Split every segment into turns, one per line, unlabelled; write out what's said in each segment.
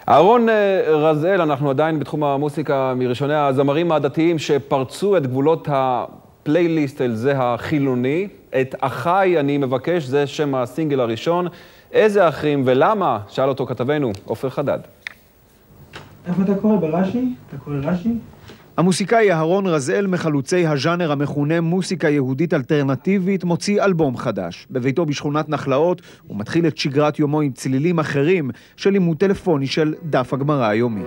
אהרון רזאל, אנחנו עדיין בתחום המוסיקה מראשוני הזמרים הדתיים שפרצו את גבולות הפלייליסט אל זה החילוני. את אחי אני מבקש, זה שם הסינגל הראשון. איזה אחים ולמה? שאל אותו כתבנו, עופר חדד.
איפה אתה קורא? ברש"י? אתה קורא רש"י?
המוסיקאי אהרון רזאל, מחלוצי הז'אנר המכונה מוסיקה יהודית אלטרנטיבית, מוציא אלבום חדש. בביתו בשכונת נחלאות הוא מתחיל את שגרת יומו עם צלילים אחרים של לימוד טלפוני של דף הגמרא היומי.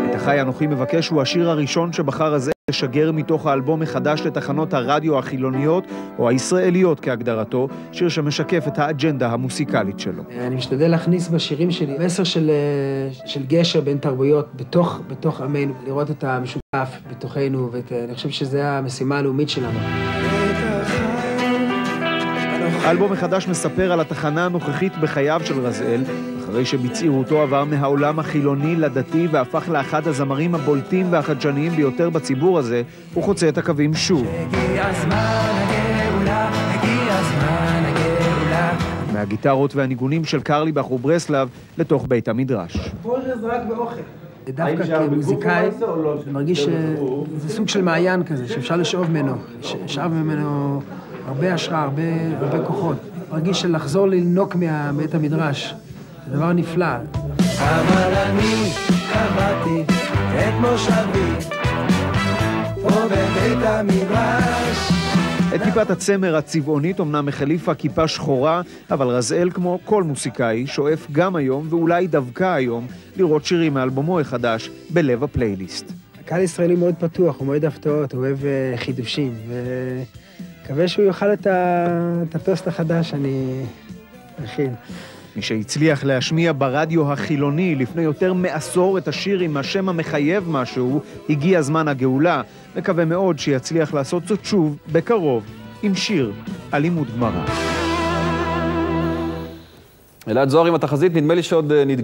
את אחי אנוכי מבקש הוא השיר הראשון שבחר רזאל לשגר מתוך האלבום מחדש לתחנות הרדיו החילוניות או הישראליות כהגדרתו, שיר שמשקף את האג'נדה המוסיקלית שלו.
אני משתדל להכניס בשירים שלי מסר של גשר בין תרבויות בתוך עמנו, לראות את המשותף בתוכנו, ואני חושב שזו המשימה הלאומית שלנו.
האלבום החדש מספר על התחנה הנוכחית בחייו של רזאל, אחרי שבצעירותו עבר מהעולם החילוני לדתי והפך לאחד הזמרים הבולטים והחדשניים ביותר בציבור הזה, הוא חוצה את הקווים שוב. מהגיטרות והניגונים של קרליבך וברסלב לתוך בית המדרש.
פה זה רק באוכל. דווקא כמוזיקאי, אני מרגיש שזה סוג של מעיין כזה, שאפשר לשאוב ממנו. שאב ממנו הרבה השראה, הרבה כוחות. מרגיש שלחזור ללנוק מבית המדרש. זה דבר נפלא. אבל אני קבעתי את מושבי פה בבית המדרש.
את כיפת הצמר הצבעונית אומנם מחליפה כיפה שחורה, אבל רזאל, כמו כל מוסיקאי, שואף גם היום, ואולי דווקא היום, לראות שירים מאלבומו החדש בלב הפלייליסט.
הקהל ישראלי מאוד פתוח, הוא מאוד הפתעות, הוא אוהב חידושים, ומקווה שהוא יאכל את הטוסט החדש, אני מכין.
מי שהצליח להשמיע ברדיו החילוני לפני יותר מעשור את השיר עם השם המחייב משהו, הגיע זמן הגאולה. מקווה מאוד שיצליח לעשות זאת שוב בקרוב עם שיר על לימוד גמרא.
אלעד זוהר עם התחזית, נדמה לי שעוד נתגע.